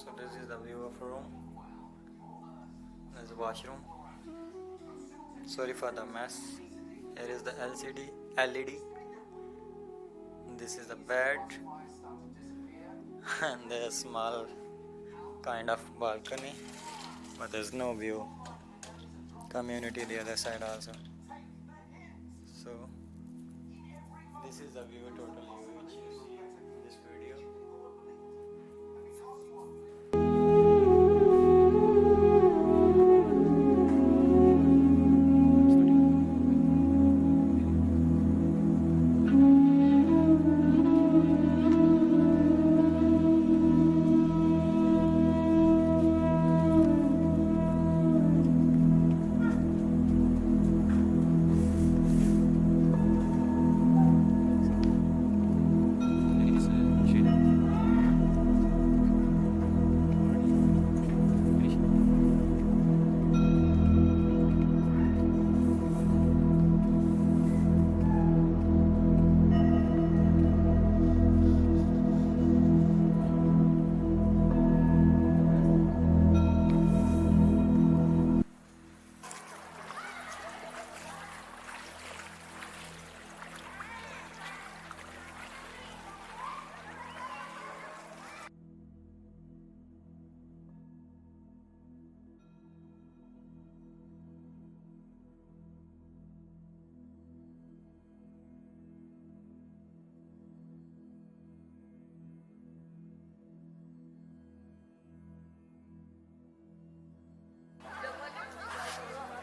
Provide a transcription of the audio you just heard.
So this is the view of a room. There's a washroom. Sorry for the mess. Here is the LCD LED. This is the bed and a small kind of balcony, but there's no view. Community the other side also. So this is the view totally which you see in this video.